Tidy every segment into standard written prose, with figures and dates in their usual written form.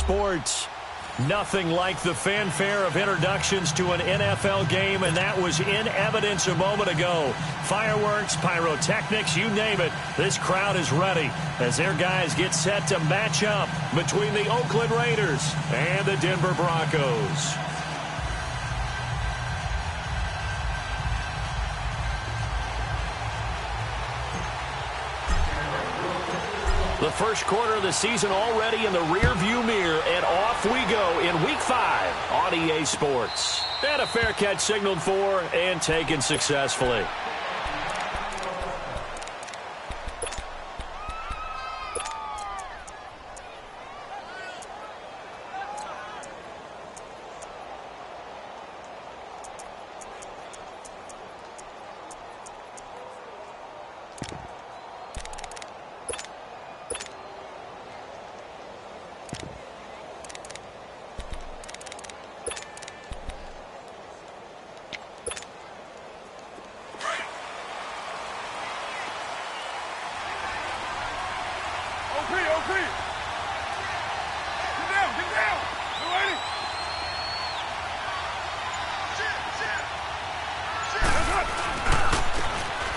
Sports. Nothing like the fanfare of introductions to an NFL game, and that was in evidence a moment ago. Fireworks, pyrotechnics, you name it. This crowd is ready as their guys get set to match up between the Oakland Raiders and the Denver Broncos. The first quarter of the season already in the rearview mirror, and off we go in Week 5 on EA Sports. And a fair catch signaled for and taken successfully.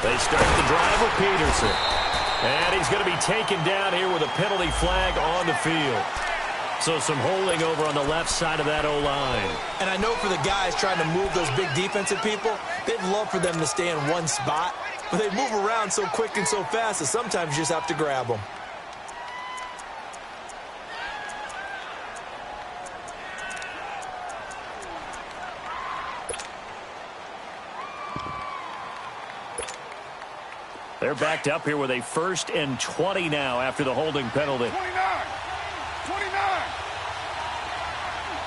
They start the drive with Peterson. And he's going to be taken down here with a penalty flag on the field. So some holding over on the left side of that O-line. And I know for the guys trying to move those big defensive people, they'd love for them to stay in one spot. But they move around so quick and so fast that sometimes you just have to grab them. They're backed up here with a 1st and 20 now after the holding penalty. 29.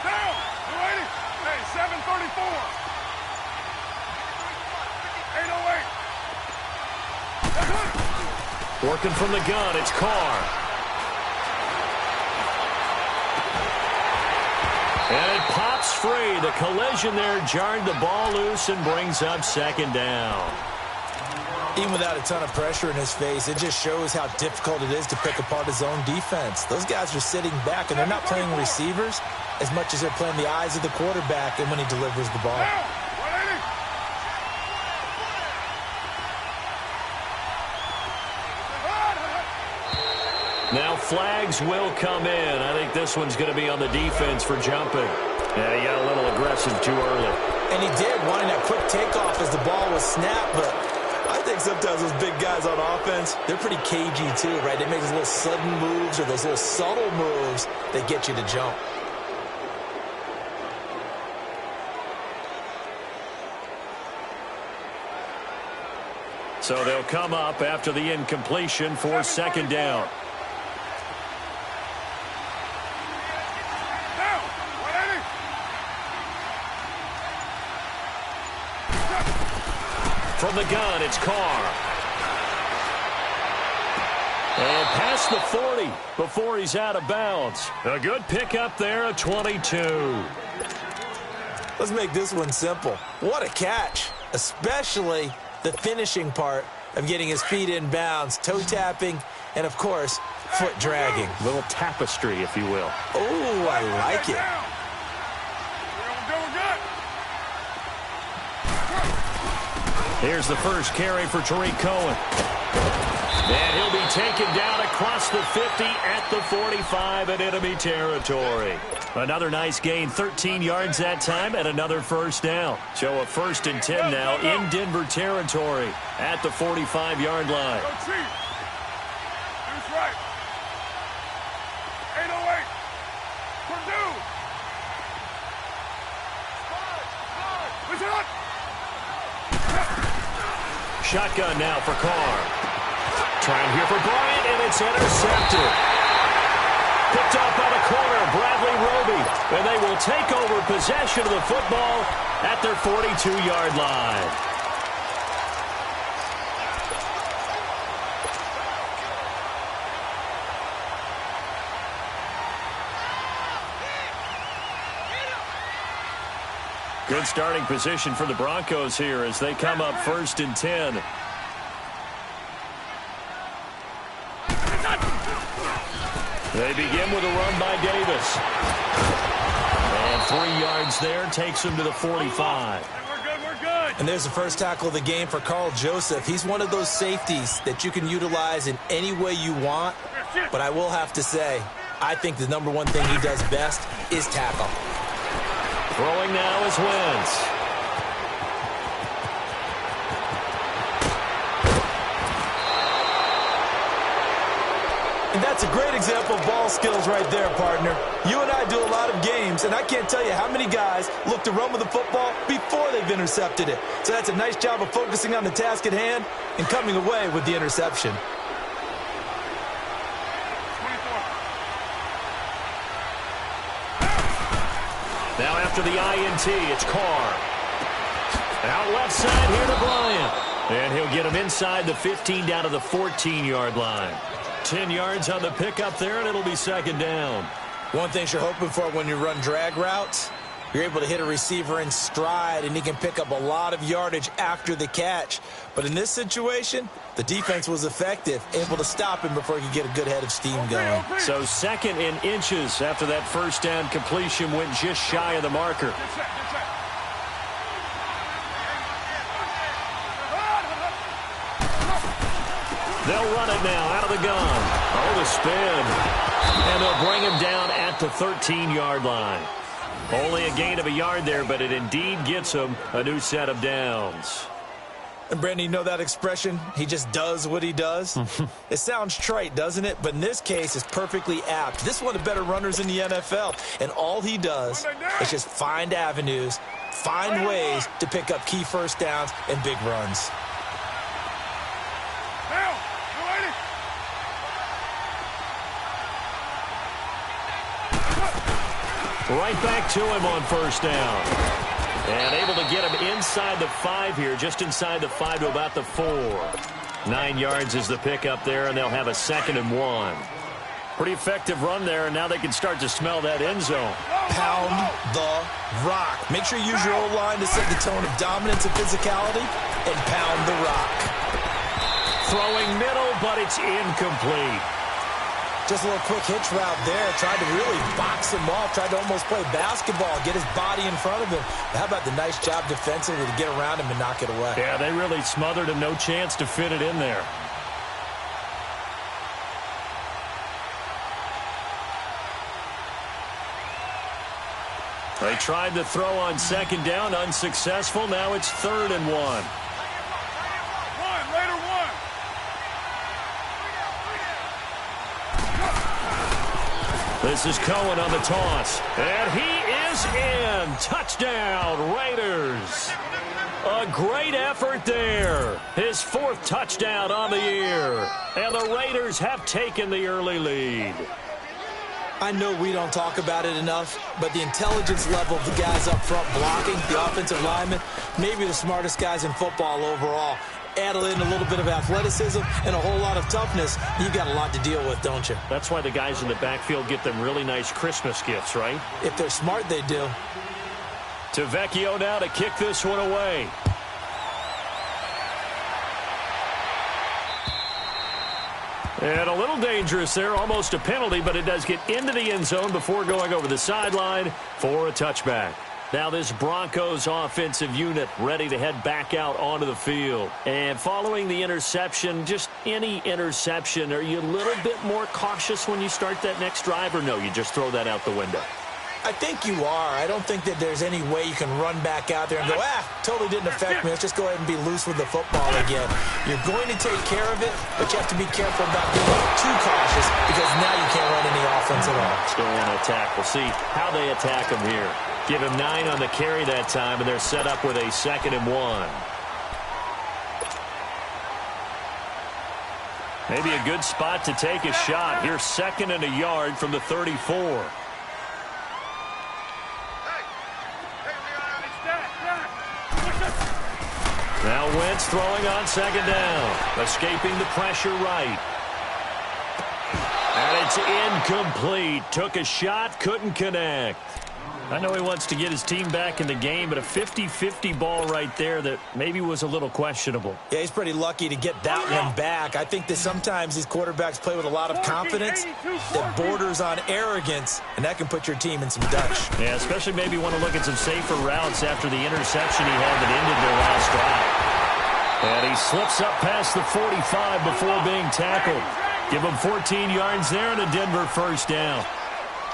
Down. 280. Hey, 734. 808. Working from the gun, it's Carr. And it pops free. The collision there jarred the ball loose and brings up 2nd down. Even without a ton of pressure in his face, it just shows how difficult it is to pick apart his own defense. Those guys are sitting back, and they're not playing receivers as much as they're playing the eyes of the quarterback and when he delivers the ball. Now flags will come in. I think this one's going to be on the defense for jumping. Yeah, he got a little aggressive too early. And he did, wanting that quick takeoff as the ball was snapped, but I think sometimes those big guys on offense, they're pretty cagey too, right? They make those little sudden moves or those little subtle moves that get you to jump. So they'll come up after the incompletion for 2nd down. From the gun, it's Carr. And past the 40 before he's out of bounds. A good pickup there, a 22. Let's make this one simple. What a catch, especially the finishing part of getting his feet in bounds, toe tapping, and, of course, foot dragging. A little tapestry, if you will. Oh, I like it. Here's the first carry for Tariq Cohen. And he'll be taken down across the 50 at the 45 in enemy territory. Another nice gain, 13 yards that time, and another 1st down. So a 1st and 10 now in Denver territory at the 45-yard line. That's right. 808. Purdue. Listen up. Shotgun now for Carr. Trying here for Bryant, and it's intercepted. Picked up by the corner, Bradley Roby. And they will take over possession of the football at their 42-yard line. Good starting position for the Broncos here as they come up 1st and 10. They begin with a run by Davis. And 3 yards there takes him to the 45. And there's the first tackle of the game for Carl Joseph. He's one of those safeties that you can utilize in any way you want. But I will have to say, I think the number one thing he does best is tackle. Throwing now is Wentz. And that's a great example of ball skills right there, partner. You and I do a lot of games, and I can't tell you how many guys look to run with the football before they've intercepted it. So that's a nice job of focusing on the task at hand and coming away with the interception. Now after the INT, it's Carr. Out left side here to Bryant. And he'll get him inside the 15 down to the 14-yard line. 10 yards on the pickup there, and it'll be second down. One thing you're hoping for when you run drag routes, you're able to hit a receiver in stride, and he can pick up a lot of yardage after the catch. But in this situation, the defense was effective, able to stop him before he could get a good head of steam going. So second in inches after that first down completion went just shy of the marker. They'll run it now out of the gun. Oh, the spin. And they'll bring him down at the 13-yard line. Only a gain of a yard there, but it indeed gets him a new set of downs. And, Brandon, you know that expression? He just does what he does? It sounds trite, doesn't it? But in this case, it's perfectly apt. This is one of the better runners in the NFL. And all he does is just find avenues, find ways to pick up key first downs and big runs. Right back to him on first down. And able to get him inside the 5 here, just inside the 5 to about the 4. 9 yards is the pickup there, and they'll have a 2nd and 1. Pretty effective run there, and now they can start to smell that end zone. Pound the rock. Make sure you use your O-line to set the tone of dominance and physicality, and pound the rock. Throwing middle, but it's incomplete. Just a little quick hitch route there. Tried to really box him off. Tried to almost play basketball, get his body in front of him. How about the nice job defensively to get around him and knock it away? Yeah, they really smothered him. No chance to fit it in there. They tried to throw on second down. Unsuccessful. Now it's 3rd and 1. This is Cohen on the toss. And he is in. Touchdown, Raiders. A great effort there. His 4th touchdown on the year. And the Raiders have taken the early lead. I know we don't talk about it enough, but the intelligence level of the guys up front blocking, the offensive linemen, maybe the smartest guys in football overall. Add in a little bit of athleticism and a whole lot of toughness, you've got a lot to deal with, don't you? That's why the guys in the backfield get them really nice Christmas gifts, right? If they're smart, they do. To Vecchio now to kick this one away. And a little dangerous there, almost a penalty, but it does get into the end zone before going over the sideline for a touchback. Now this Broncos offensive unit ready to head back out onto the field. And following the interception, just any interception, are you a little bit more cautious when you start that next drive, or no, you just throw that out the window? I think you are. I don't think that there's any way you can run back out there and go, totally didn't affect me. Let's just go ahead and be loose with the football again. You're going to take care of it, but you have to be careful about being too cautious because now you can't run any offense at all. Still want to attack. We'll see how they attack him here. Give him 9 on the carry that time, and they're set up with a 2nd and 1. Maybe a good spot to take a shot. Here's 2nd and a yard from the 34. Now Wentz throwing on 2nd down. Escaping the pressure right. And it's incomplete. Took a shot, couldn't connect. I know he wants to get his team back in the game, but a 50-50 ball right there that maybe was a little questionable. Yeah, he's pretty lucky to get that one back. I think that sometimes these quarterbacks play with a lot of confidence that borders on arrogance, and that can put your team in some dutch. Yeah, especially maybe want to look at some safer routes after the interception he had that ended their last drive. And he slips up past the 45 before being tackled. Give him 14 yards there and a Denver first down.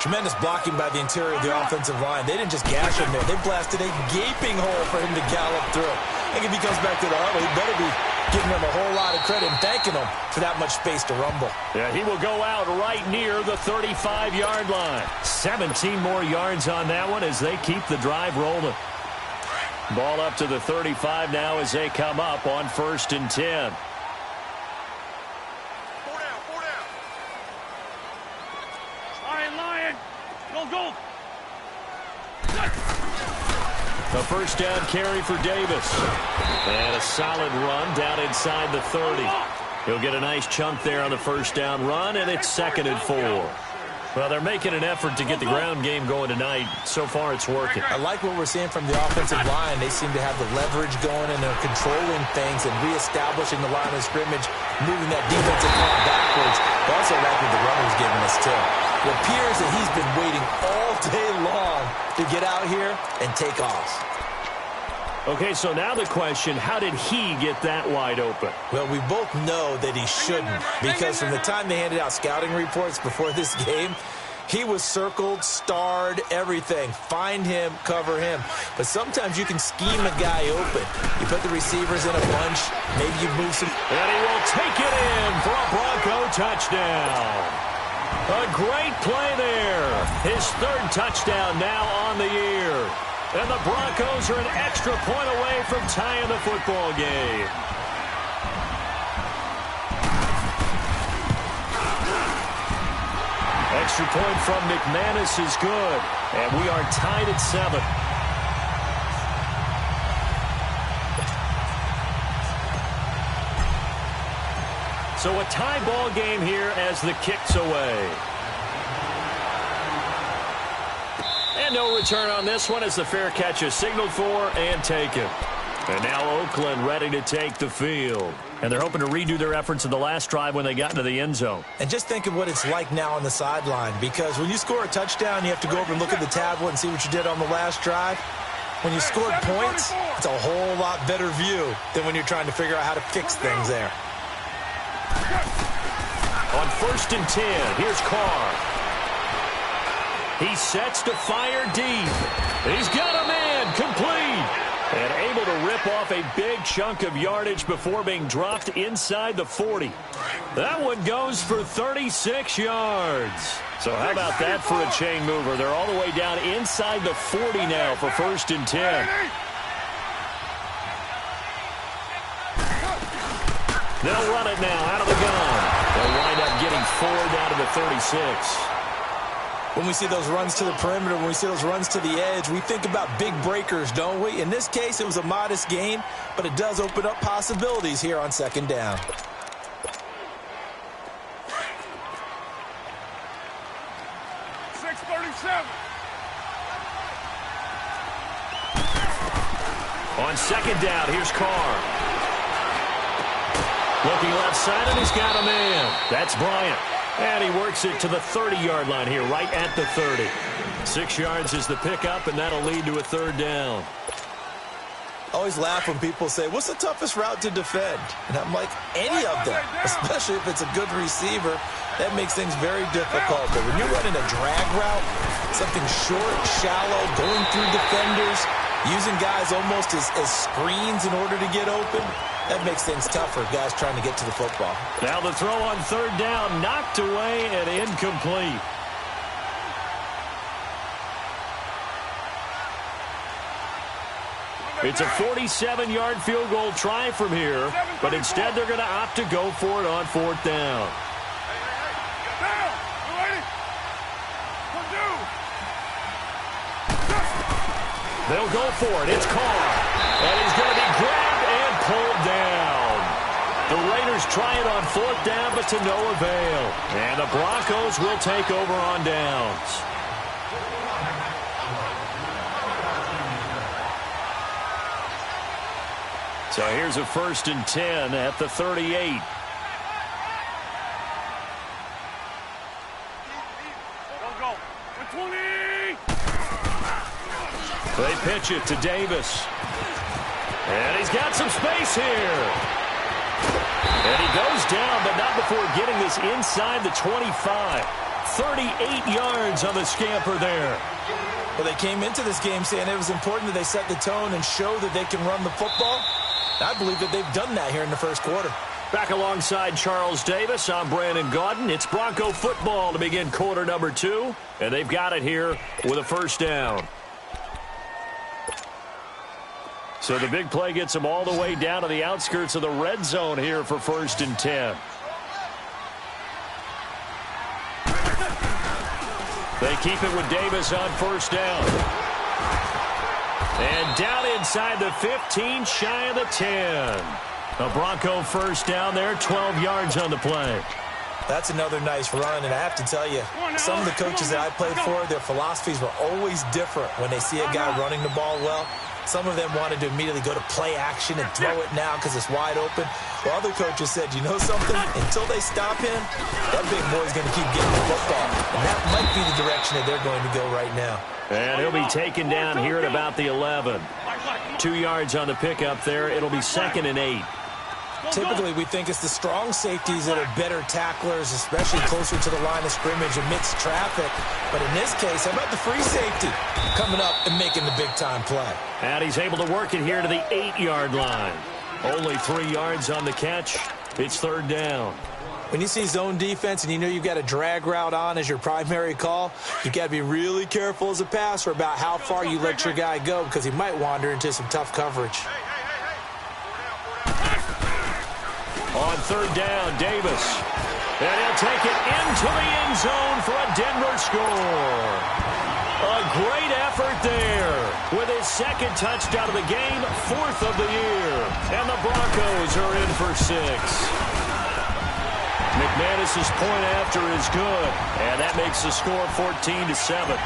Tremendous blocking by the interior of the offensive line. They didn't just gash him there. They blasted a gaping hole for him to gallop through. I think if he comes back to the huddle, he better be giving them a whole lot of credit and thanking them for that much space to rumble. Yeah, he will go out right near the 35-yard line. 17 more yards on that one as they keep the drive rolling. Ball up to the 35 now as they come up on 1st and 10. Go. A first down carry for Davis. And a solid run down inside the 30. He'll get a nice chunk there on the first down run, and it's 2nd and 4. Well, they're making an effort to get the ground game going tonight. So far, it's working. I like what we're seeing from the offensive line. They seem to have the leverage going, and they're controlling things and reestablishing the line of scrimmage, moving that defensive front backwards. They also like what the runner's giving us, too. It appears that he's been waiting all day long to get out here and take off. Okay, so now the question, how did he get that wide open? Well, we both know that he shouldn't, because from the time they handed out scouting reports before this game, he was circled, starred, everything. Find him, cover him. But sometimes you can scheme a guy open. You put the receivers in a bunch, maybe you move some. And he will take it in for a Bronco touchdown. A great play there. His 3rd touchdown now on the year. And the Broncos are an extra point away from tying the football game. Extra point from McManus is good. And we are tied at 7. So a tie ball game here as the kick's away. And no return on this one as the fair catch is signaled for and taken. And now Oakland ready to take the field. And they're hoping to redo their efforts in the last drive when they got into the end zone. And just think of what it's like now on the sideline, because when you score a touchdown, you have to go over and look at the tablet and see what you did on the last drive. When you scored points, it's a whole lot better view than when you're trying to figure out how to fix things there. On 1st and 10, here's Carr. He sets to fire deep. He's got a man complete. And able to rip off a big chunk of yardage before being dropped inside the 40. That one goes for 36 yards. So how about that for a chain mover? They're all the way down inside the 40 now for 1st and 10. They'll run it now out of the gun. They'll wind up getting 4 down to the 36. When we see those runs to the perimeter, when we see those runs to the edge, we think about big breakers, don't we? In this case, it was a modest gain, but it does open up possibilities here on 2nd down. On 2nd down, here's Carr. Looking left side, and he's got a man. That's Bryant. And he works it to the 30-yard line here, right at the 30. 6 yards is the pickup, and that'll lead to a 3rd down. I always laugh when people say, what's the toughest route to defend? And I'm like, any of them, especially if it's a good receiver. That makes things very difficult. But when you're running a drag route, something short, shallow, going through defenders, using guys almost as screens in order to get open, that makes things tougher, guys trying to get to the football. Now the throw on 3rd down, knocked away and incomplete. It's a 47-yard field goal try from here, but instead they're going to opt to go for it on 4th down. They'll go for it. It's Carr. And he's going to be grabbed and pulled down. The Raiders try it on 4th down, but to no avail. And the Broncos will take over on downs. So here's a 1st and 10 at the 38. Go. 20. They pitch it to Davis. And he's got some space here. And he goes down, but not before getting this inside the 25. 38 yards on the scamper there. Well, they came into this game saying it was important that they set the tone and show that they can run the football. I believe that they've done that here in the first quarter. Back alongside Charles Davis, I'm Brandon Gaudin. It's Bronco football to begin quarter number 2. And they've got it here with a 1st down. So the big play gets them all the way down to the outskirts of the red zone here for 1st and 10. They keep it with Davis on 1st down. And down inside the 15, shy of the 10. A Bronco 1st down there, 12 yards on the play. That's another nice run, and I have to tell you, some of the coaches that I played for, their philosophies were always different when they see a guy running the ball well. Some of them wanted to immediately go to play action and throw it now because it's wide open. Well, other coaches said, you know something? Until they stop him, that big boy's going to keep getting the football. And that might be the direction that they're going to go right now. And he'll be taken down here at about the 11. 2 yards on the pickup there. It'll be 2nd and 8. Typically, we think it's the strong safeties that are better tacklers, especially closer to the line of scrimmage amidst traffic. But in this case, how about the free safety coming up and making the big-time play? And he's able to work it here to the 8-yard line. Only 3 yards on the catch. It's 3rd down. When you see zone defense and you know you've got a drag route on as your primary call, you've got to be really careful as a passer about how far you let your guy go because he might wander into some tough coverage. On 3rd down, Davis. And he'll take it into the end zone for a Denver score. A great effort there with his 2nd touchdown of the game, 4th of the year. And the Broncos are in for 6. McManus's point after is good, and that makes the score 14-7.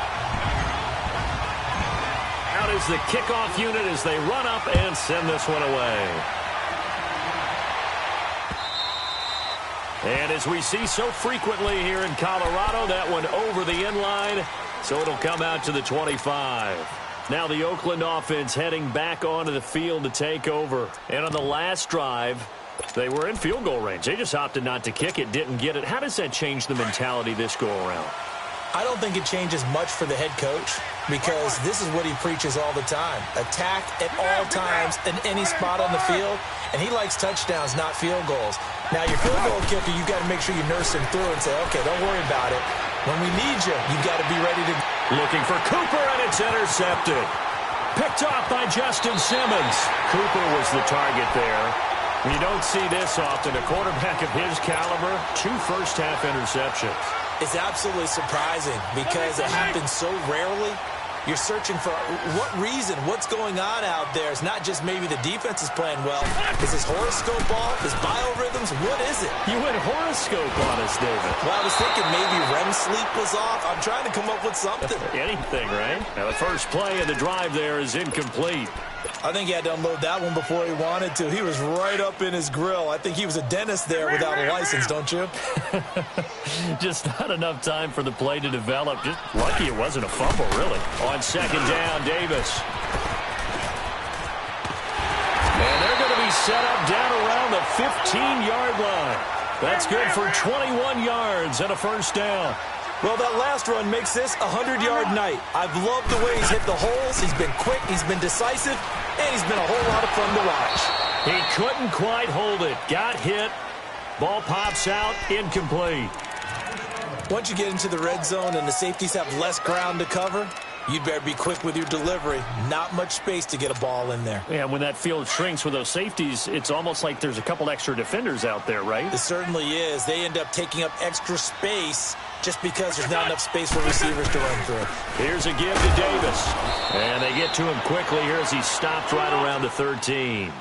Out is the kickoff unit as they run up and send this one away. And as we see so frequently here in Colorado, that one over the end line, so it'll come out to the 25. Now the Oakland offense heading back onto the field to take over. And on the last drive, they were in field goal range. They just opted not to kick it, didn't get it. How does that change the mentality this go-around? I don't think it changes much for the head coach because this is what he preaches all the time. Attack at all times in any spot on the field, and he likes touchdowns, not field goals. Now, your field goal kicker, you've got to make sure you nurse him through and say, okay, don't worry about it. When we need you, you've got to be ready to... Looking for Cooper, and it's intercepted. Picked off by Justin Simmons. Cooper was the target there. You don't see this often. A quarterback of his caliber, 2 first-half interceptions. It's absolutely surprising because it happens so rarely. You're searching for what reason, what's going on out there. It's not just maybe the defense is playing well. Is his horoscope off? His biorhythms? What is it? You went horoscope on us, David. Well, I was thinking maybe REM sleep was off. I'm trying to come up with something. Anything, right? Now, the first play of the drive there is incomplete. I think he had to unload that one before he wanted to. He was right up in his grill. I think he was a dentist there without a license, don't you? Just not enough time for the play to develop. Just lucky it wasn't a fumble, really. On 2nd down, Davis. And they're going to be set up down around the 15-yard line. That's good for 21 yards and a first down. Well, that last run makes this a 100-yard night. I've loved the way he's hit the holes. He's been quick. He's been decisive. And he's been a whole lot of fun to watch. He couldn't quite hold it. Got hit. Ball pops out. Incomplete. Once you get into the red zone and the safeties have less ground to cover, you'd better be quick with your delivery. Not much space to get a ball in there. Yeah, when that field shrinks with those safeties, it's almost like there's a couple extra defenders out there, right? It certainly is. They end up taking up extra space just because there's not enough space for receivers to run through. Here's a give to Davis. And they get to him quickly here as he stopped right around the 13.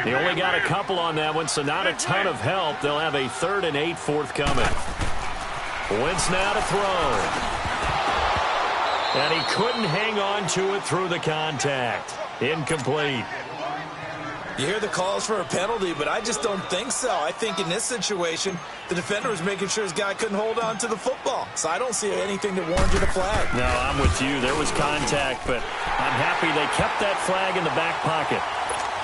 They only got a couple on that one, so not a ton of help. They'll have a 3rd and 8 forthcoming. Wentz now to throw. And he couldn't hang on to it through the contact. Incomplete. You hear the calls for a penalty, but I just don't think so. I think in this situation, the defender was making sure his guy couldn't hold on to the football. So I don't see anything that warranted a flag. No, I'm with you. There was contact, but I'm happy they kept that flag in the back pocket.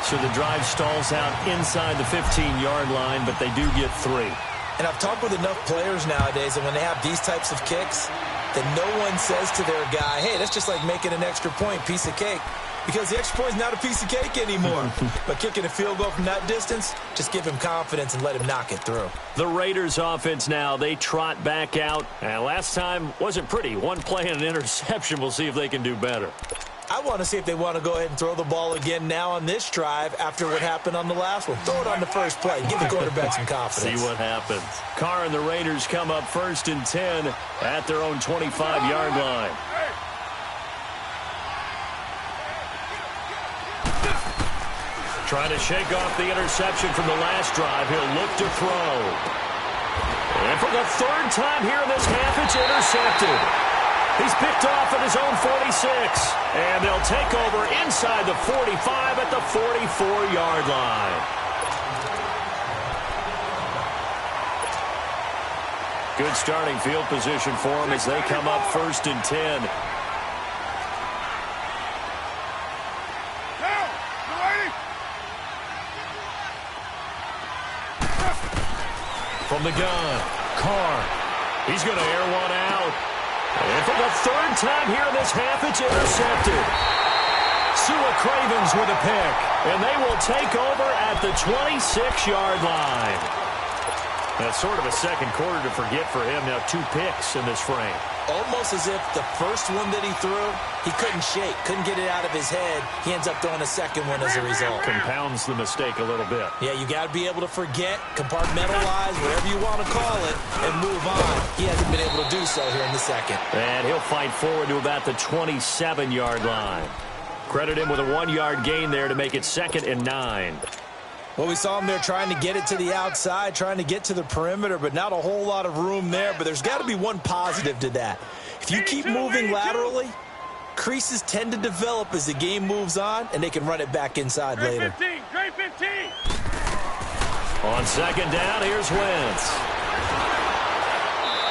So the drive stalls out inside the 15-yard line, but they do get 3. And I've talked with enough players nowadays, and when they have these types of kicks, that no one says to their guy, hey, that's just like making an extra point, piece of cake. Because the extra point is not a piece of cake anymore. But kicking a field goal from that distance, just give him confidence and let him knock it through. The Raiders offense now, they trot back out. And last time wasn't pretty. One play and an interception. We'll see if they can do better. I want to see if they want to go ahead and throw the ball again now on this drive after what happened on the last one. Throw it on the first play. Give the quarterback some confidence. See what happens. Carr and the Raiders come up 1st and 10 at their own 25-yard line. Trying to shake off the interception from the last drive. He'll look to throw. And for the 3rd time here in this half, it's intercepted. He's picked off at his own 46. And they'll take over inside the 45 at the 44-yard line. Good starting field position for him as they come up 1st and 10. From the gun, Carr. He's going to air one out. And for the 3rd time here in this half, it's intercepted. Sua Cravens with a pick. And they will take over at the 26-yard line. That's sort of a second quarter to forget for him. Now 2 picks in this frame. Almost as if the first one that he threw, he couldn't shake, couldn't get it out of his head. He ends up throwing a second one as a result. Compounds the mistake a little bit. Yeah, you got to be able to forget, compartmentalize, whatever you want to call it, and move on. He hasn't been able to do so here in the second. And he'll fight forward to about the 27-yard line. Credit him with a 1-yard gain there to make it 2nd and 9. Well, we saw him there trying to get it to the outside, trying to get to the perimeter, but not a whole lot of room there. But there's got to be one positive to that. If you keep moving laterally, creases tend to develop as the game moves on, and they can run it back inside later. 15, Trey 15. On 2nd down, here's Wentz.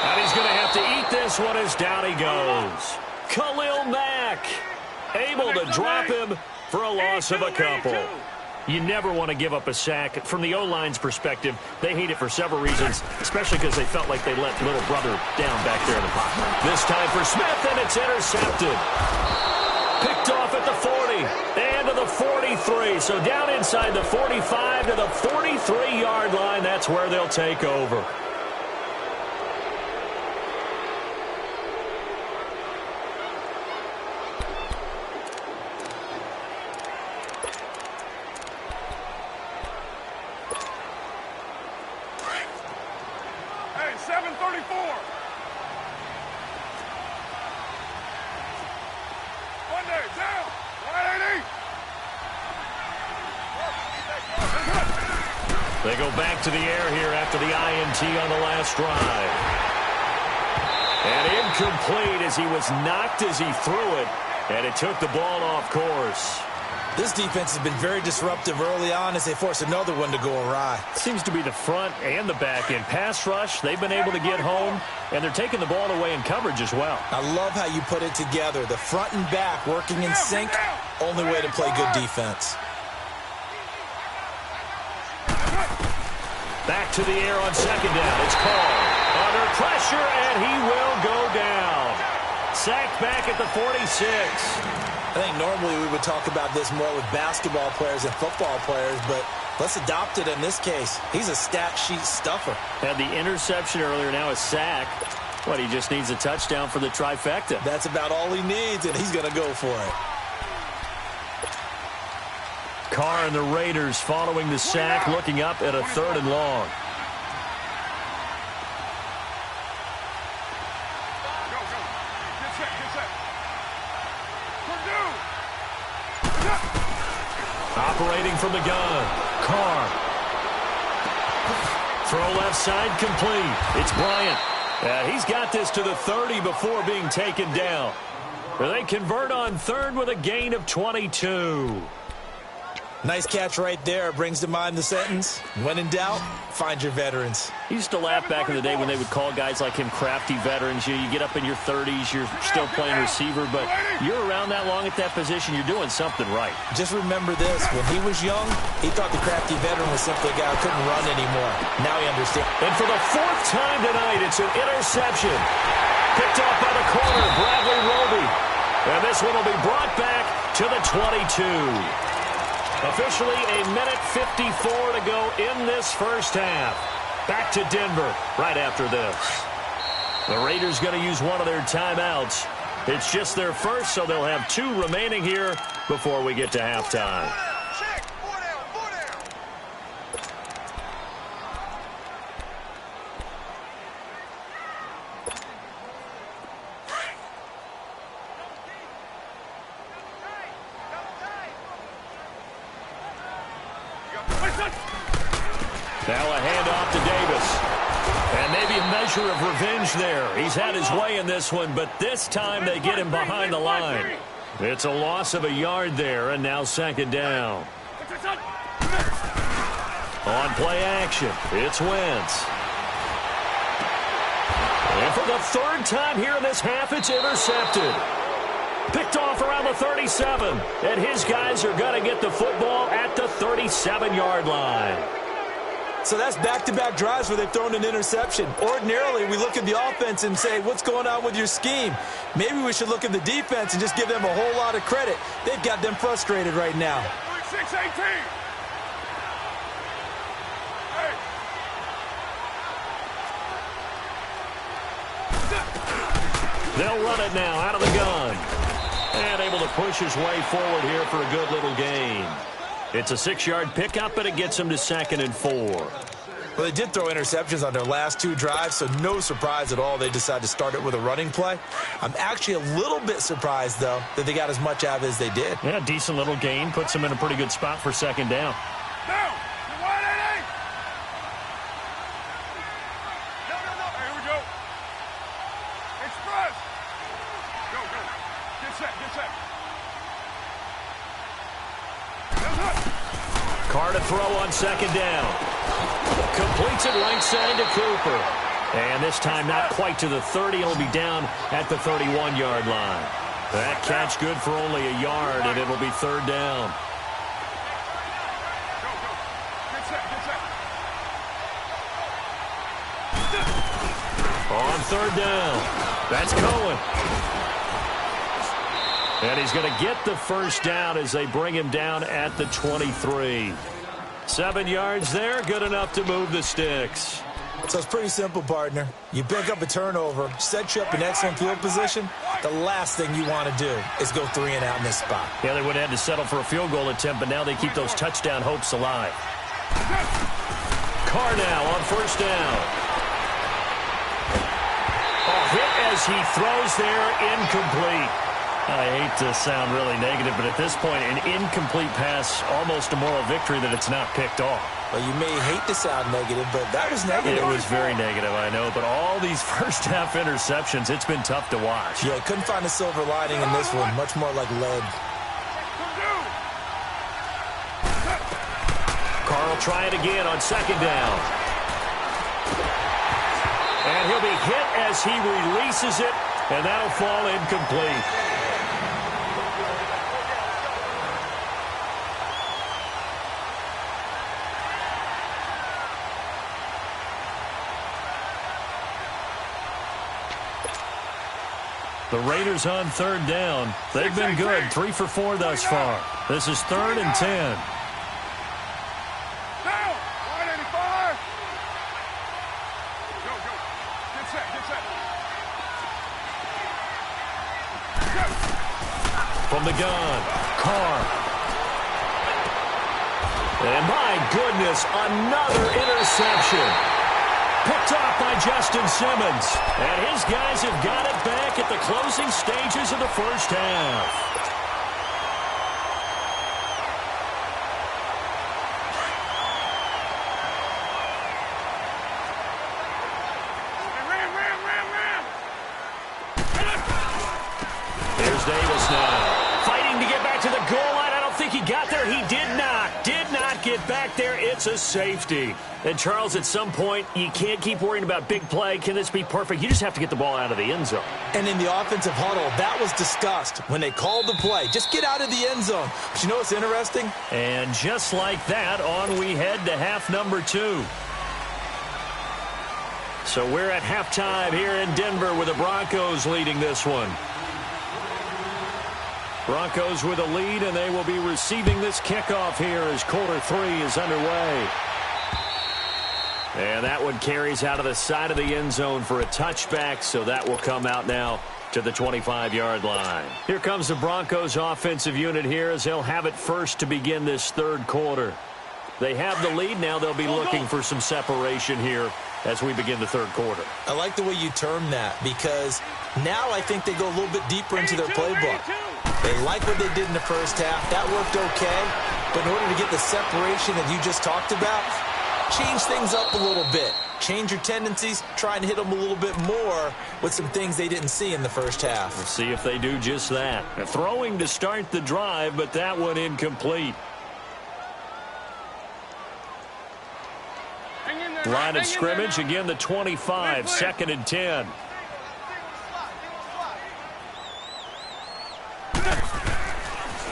And he's going to have to eat this one as down he goes. Khalil Mack able to drop him for a loss of a couple. You never want to give up a sack. From the O-line's perspective, they hate it for several reasons, especially because they felt like they let little brother down back there in the pocket. This time for Smith, and it's intercepted. Picked off at the 40 and to the 43. So down inside the 45 to the 43-yard line. That's where they'll take over. They go back to the air here after the INT on the last drive. And incomplete as he was knocked as he threw it, and it took the ball off course. This defense has been very disruptive early on as they force another one to go awry. Seems to be the front and the back end. Pass rush, they've been able to get home, and they're taking the ball away in coverage as well. I love how you put it together. The front and back working in sync, only way to play good defense. Back to the air on 2nd down. It's Carr under pressure, and he will go down. Sacked back at the 46. I think normally we would talk about this more with basketball players and football players, but let's adopt it in this case. He's a stat sheet stuffer. Had the interception earlier, now a sack. What, he just needs a touchdown for the trifecta. That's about all he needs, and he's going to go for it. Carr and the Raiders following the sack, looking up at a 3rd and long. Operating from the gun, Carr. Throw left side complete. It's Bryant. He's got this to the 30 before being taken down. They convert on 3rd with a gain of 22. Nice catch right there. Brings to mind the sentence, when in doubt, find your veterans. He used to laugh back in the day when they would call guys like him crafty veterans. You get up in your 30s, you're still playing receiver, but you're around that long at that position, you're doing something right. Just remember this. When he was young, he thought the crafty veteran was simply a guy who couldn't run anymore. Now he understands. And for the 4th time tonight, it's an interception. Picked off by the corner, Bradley Roby. And this one will be brought back to the 22. Officially a minute 54 to go in this first half. Back to Denver right after this. The Raiders going to use one of their timeouts. It's just their first, so they'll have 2 remaining here before we get to halftime. Now a handoff to Davis. And maybe a measure of revenge there. He's had his way in this one, but this time they get him behind the line. It's a loss of a yard there, and now 2nd down. On play action, it's Wentz. And for the 3rd time here in this half, it's intercepted. Picked off around the 37. And his guys are going to get the football at the 37-yard line. So that's back-to-back drives where they've thrown an interception. Ordinarily, we look at the offense and say, what's going on with your scheme? Maybe we should look at the defense and just give them a whole lot of credit. They've got them frustrated right now. 6-18. They'll run it now out of the gun. And able to push his way forward here for a good little gain. It's a 6-yard pickup, and it gets him to 2nd and 4. Well, they did throw interceptions on their last 2 drives, so no surprise at all they decided to start it with a running play. I'm actually a little bit surprised, though, that they got as much out of it as they did. Yeah, decent little gain. Puts them in a pretty good spot for 2nd down. Down. Wide 88. No. Here we go. Express. Go. Get set. Carr to throw on 2nd down. Completes it right side to Cooper. And this time not quite to the 30. He'll be down at the 31-yard line. That catch good for only a yard, and it'll be 3rd down. Go. Get set. On 3rd down. That's Cohen. And he's going to get the first down as they bring him down at the 23. 7 yards there, good enough to move the sticks. So it's pretty simple, partner. You pick up a turnover, set you up in excellent field position. The last thing you want to do is go 3 and out in this spot. Yeah, they would have had to settle for a field goal attempt, but now they keep those touchdown hopes alive. Carr now on 1st down. A hit as he throws there, incomplete. I hate to sound really negative, but at this point, an incomplete pass, almost a moral victory that it's not picked off. Well, you may hate to sound negative, but that was negative. It was very negative, I know, but all these first-half interceptions, it's been tough to watch. Yeah, couldn't find a silver lining in this one, much more like lead. Carr will try it again on 2nd down. And he'll be hit as he releases it, and that'll fall incomplete. The Raiders on 3rd down. They've been good, 3 for 4 thus far. This is 3rd and 10. Down. Wide 85. Go. Get set. From the gun, Carr. And my goodness, another interception. Picked off by Justin Simmons. And his guys have got it back at the closing stages of the first half. There's Davis now. Fighting to get back to the goal line. I don't think he got there. He did not. the safety. And, Charles, at some point, you can't keep worrying about big play. Can this be perfect? You just have to get the ball out of the end zone. And in the offensive huddle, that was discussed when they called the play. Just get out of the end zone. But you know what's interesting? And just like that, on we head to half number 2. So we're at halftime here in Denver with the Broncos leading this one. Broncos with a lead, and they will be receiving this kickoff here as quarter 3 is underway. And that one carries out of the side of the end zone for a touchback, so that will come out now to the 25-yard line. Here comes the Broncos offensive unit here as they'll have it first to begin this third quarter. They have the lead. Now they'll be looking for some separation here as we begin the third quarter. I like the way you term that because now I think they go a little bit deeper into their playbook. They like what they did in the first half. That worked okay. But in order to get the separation that you just talked about, change things up a little bit. Change your tendencies. Try and hit them a little bit more with some things they didn't see in the first half. We'll see if they do just that. Throwing to start the drive, but that one incomplete. Line of scrimmage, again the 25, 2nd and 10.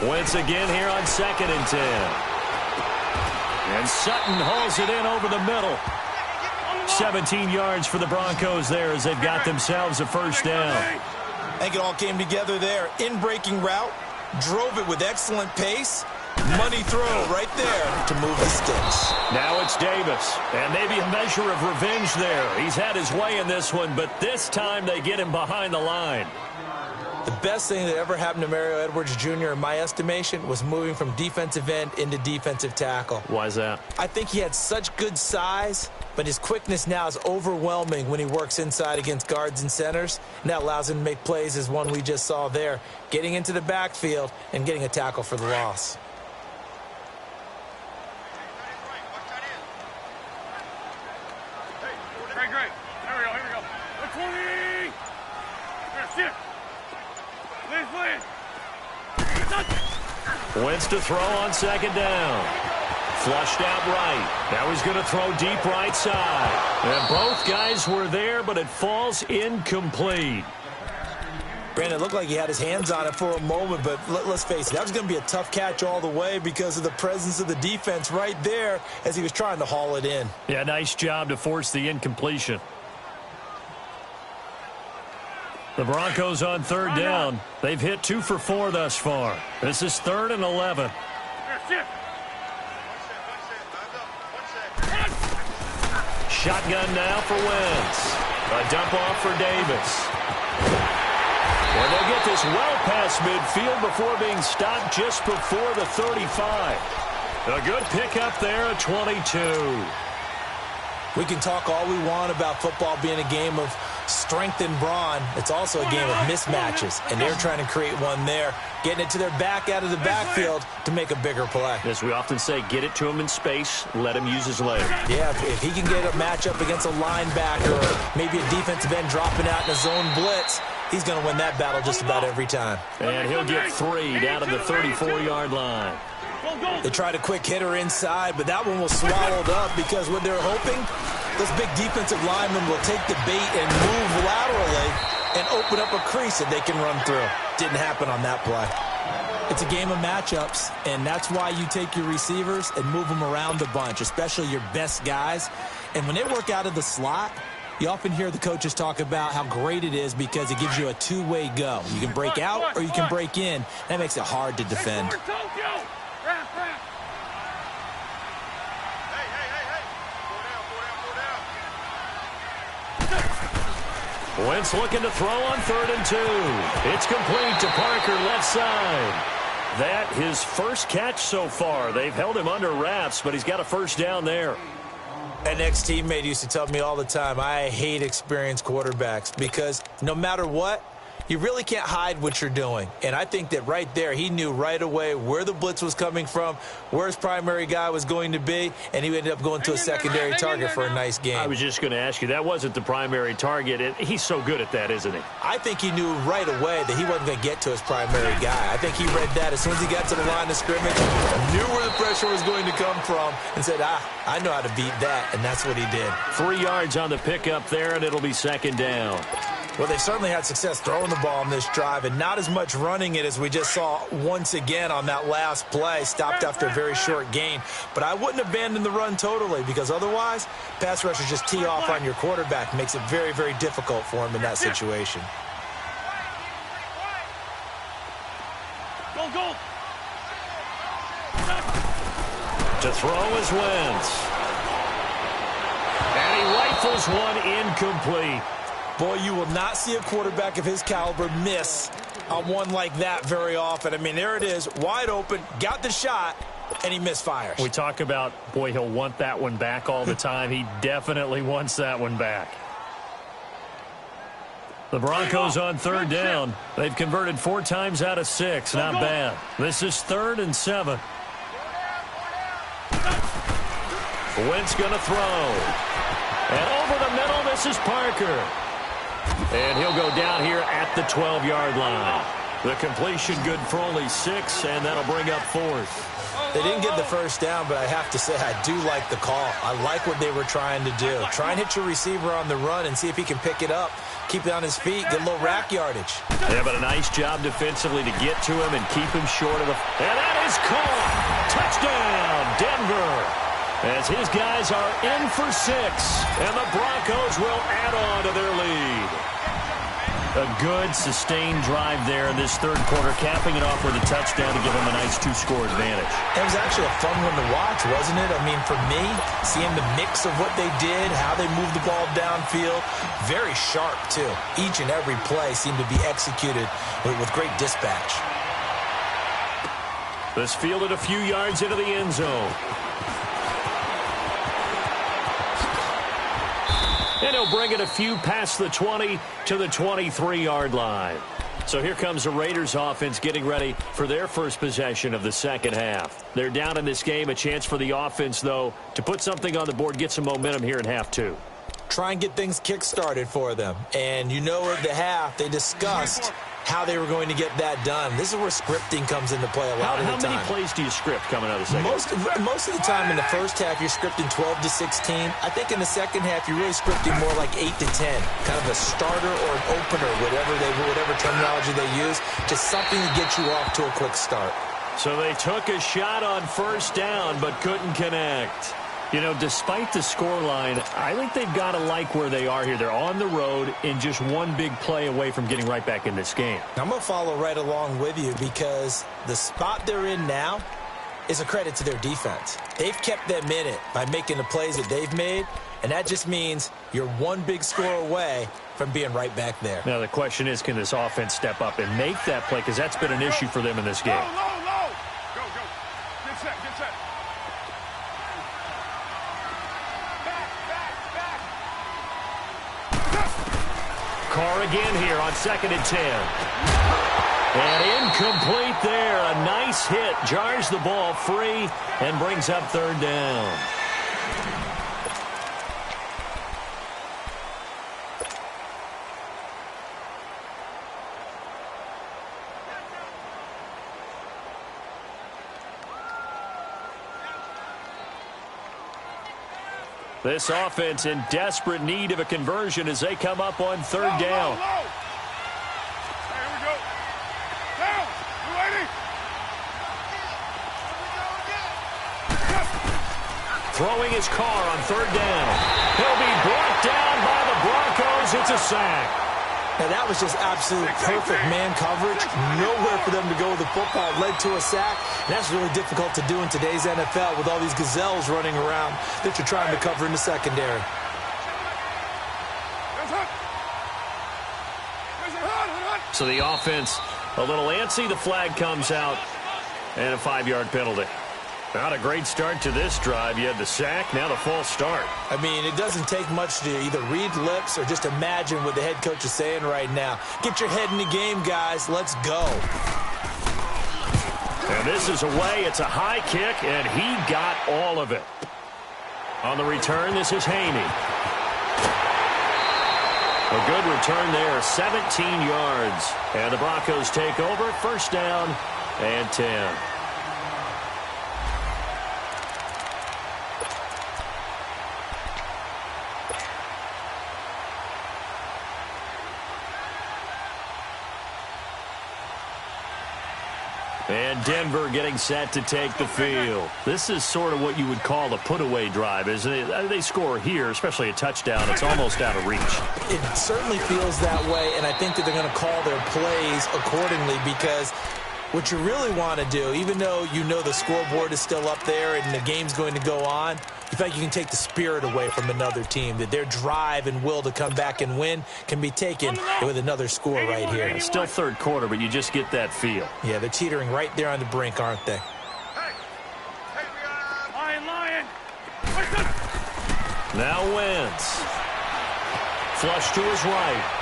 Wentz again here on 2nd and 10. And Sutton hauls it in over the middle. 17 yards for the Broncos there as they've got themselves a first down. I think it all came together there. In-breaking route, drove it with excellent pace. Money throw right there to move the sticks. Now it's Davis, and maybe a measure of revenge there. He's had his way in this one, but this time they get him behind the line. The best thing that ever happened to Mario Edwards Jr., in my estimation, was moving from defensive end into defensive tackle. Why is that? I think he had such good size, but his quickness now is overwhelming when he works inside against guards and centers. And that allows him to make plays as one we just saw there, getting into the backfield and getting a tackle for the loss. Great. Here we go. The 20. Here, sit. Wentz to throw on 2nd down. Flushed out right. Now he's going to throw deep right side. And both guys were there, but it falls incomplete. Brandon, it looked like he had his hands on it for a moment, but let's face it, that was going to be a tough catch all the way because of the presence of the defense right there as he was trying to haul it in. Yeah, nice job to force the incompletion. The Broncos on 3rd down. They've hit 2 for 4 thus far. This is 3rd and 11. Shotgun now for Wentz. A dump off for Davis. And they get this well past midfield before being stopped just before the 35. A good pickup there at 22. We can talk all we want about football being a game of strength and brawn. It's also a game of mismatches, and they're trying to create one there, getting it to their back out of the backfield to make a bigger play. As we often say, get it to him in space, let him use his leg. Yeah, if he can get a matchup against a linebacker or maybe a defensive end dropping out in a zone blitz, he's going to win that battle just about every time. And he'll get 3 down to the 34-yard line. They tried a quick hitter inside, but that one was swallowed up because what they're hoping, those big defensive linemen will take the bait and move laterally and open up a crease that they can run through. Didn't happen on that play. It's a game of matchups, and that's why you take your receivers and move them around a bunch, especially your best guys. And when they work out of the slot, you often hear the coaches talk about how great it is because it gives you a two-way go. You can break out or you can break in. That makes it hard to defend. Wentz looking to throw on 3rd and 2. It's complete to Parker, left side. That his first catch so far. They've held him under wraps, but he's got a first down there. An ex-teammate used to tell me all the time, I hate experienced quarterbacks because no matter what, You really can't hide what you're doing. And I think that right there, he knew right away where the blitz was coming from, where his primary guy was going to be, and he ended up going to a secondary target for a nice game. I was just going to ask you, that wasn't the primary target. And he's so good at that, isn't he? I think he knew right away that he wasn't going to get to his primary guy. I think he read that as soon as he got to the line of scrimmage, knew where the pressure was going to come from, and said, I know how to beat that, and that's what he did. 3 yards on the pickup there, and it'll be second down. Well, they certainly had success throwing the ball on this drive, and not as much running it as we just saw once again on that last play, stopped after a very short gain. But I wouldn't abandon the run totally, because otherwise, pass rushers just tee off on your quarterback. Makes it very, very difficult for him in that situation. Go, go. To throw is Wentz. And he rifles one incomplete. Boy, you will not see a quarterback of his caliber miss on one like that very often. I mean, there it is, wide open, got the shot, and he misfires. We talk about, boy, he'll want that one back all the time. He definitely wants that one back. The Broncos on third down. They've converted 4 times out of 6. Not bad. This is 3rd and 7. Wentz going to throw. And over the middle, this is Parker. And he'll go down here at the 12-yard line. The completion good for only 6, and that'll bring up 4th. They didn't get the first down, but I have to say I do like the call. I like what they were trying to do. Try and hit your receiver on the run and see if he can pick it up, keep it on his feet, get a little rack yardage. Yeah, but a nice job defensively to get to him and keep him short of the... And that is caught! Touchdown, Denver! As his guys are in for 6, and the Broncos will add on to their lead. A good, sustained drive there in this third quarter, capping it off with a touchdown to give them a nice 2-score advantage. It was actually a fun one to watch, wasn't it? I mean, for me, seeing the mix of what they did, how they moved the ball downfield, very sharp, too. Each and every play seemed to be executed with great dispatch. This fielded a few yards into the end zone. And he'll bring it a few past the 20 to the 23-yard line. So here comes the Raiders offense getting ready for their first possession of the second half. They're down in this game. A chance for the offense, though, to put something on the board, get some momentum here in half 2. Try and get things kick-started for them. And you know at the half, they discussed how they were going to get that done. This is where scripting comes into play a lot of the time. How many plays do you script coming out of the second half? Most of the time in the first half, you're scripting 12 to 16. I think in the second half, you're really scripting more like 8 to 10. Kind of a starter or an opener, whatever terminology they use. Just something to get you off to a quick start. So they took a shot on first down, but couldn't connect. You know, despite the scoreline, I think they've got to like where they are here. They're on the road in just one big play away from getting right back in this game. I'm going to follow right along with you because the spot they're in now is a credit to their defense. They've kept them in it by making the plays that they've made, and that just means you're one big score away from being right back there. Now, the question is, can this offense step up and make that play? Because that's been an issue for them in this game. Low. Go. Get set. Carr again here on 2nd and 10. And incomplete there. A nice hit. Jars the ball free and brings up 3rd down. This offense in desperate need of a conversion as they come up on 3rd down. Low. Here we go. Down. You ready? Throwing his Carr on 3rd down. He'll be brought down by the Broncos. It's a sack. Now, that was just absolute perfect man coverage. Nowhere for them to go with the football. Led to a sack. And that's really difficult to do in today's NFL with all these gazelles running around that you're trying to cover in the secondary. So the offense a little antsy. The flag comes out and a 5-yard penalty. Not a great start to this drive. You had the sack, now the false start. I mean, it doesn't take much to either read lips or just imagine what the head coach is saying right now. Get your head in the game, guys. Let's go. And this is away. It's a high kick, and he got all of it. On the return, this is Haney. A good return there, 17 yards. And the Broncos take over, first down and 10. And Denver getting set to take the field. This is sort of what you would call a put-away drive, isn't it? They score here, especially a touchdown. It's almost out of reach. It certainly feels that way, and I think that they're going to call their plays accordingly because what you really want to do, even though you know the scoreboard is still up there and the game's going to go on, you feel like you can take the spirit away from another team, that their drive and will to come back and win can be taken with another score right here. It's still third quarter, but you just get that feel. Yeah, they're teetering right there on the brink, aren't they? Lion. Now Wentz. Flush to his right.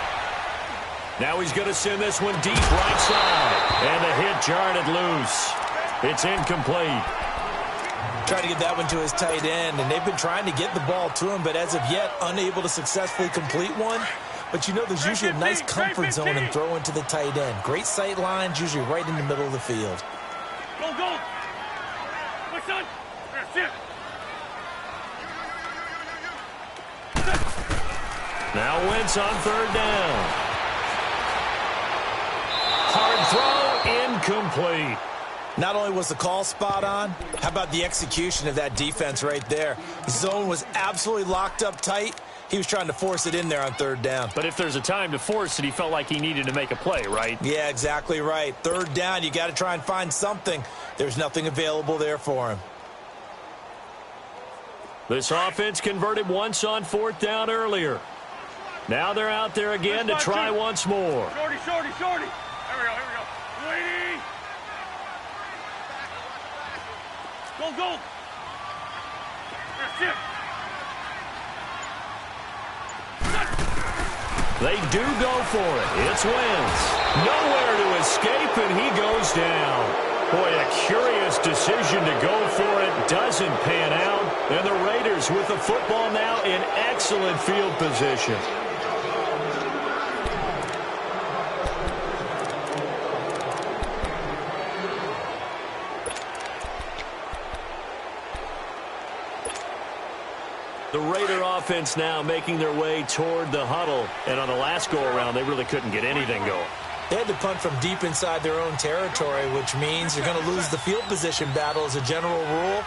Now he's going to send this one deep right side. And the hit jarred it loose. It's incomplete. Trying to get that one to his tight end, and they've been trying to get the ball to him, but as of yet, unable to successfully complete one. But you know there's usually a nice comfort zone in throwing to the tight end. Great sight lines, usually right in the middle of the field. Go, go. My son. That's it. Now Wentz on third down. Hard throw, incomplete. Not only was the call spot on, how about the execution of that defense right there? The zone was absolutely locked up tight. He was trying to force it in there on third down. But if there's a time to force it, he felt like he needed to make a play, right? Yeah, exactly right. Third down, you got to try and find something. There's nothing available there for him. This offense converted once on fourth down earlier. Now they're out there again to try once more. Shorty. Here we go. Lady. Go. That's it. They do go for it. It's Wentz. Nowhere to escape, and he goes down. Boy, a curious decision to go for it. Doesn't pan out. And the Raiders with the football now in excellent field position. The Raider offense now making their way toward the huddle. And on the last go-around, they really couldn't get anything going. They had to punt from deep inside their own territory, which means you're going to lose the field position battle as a general rule.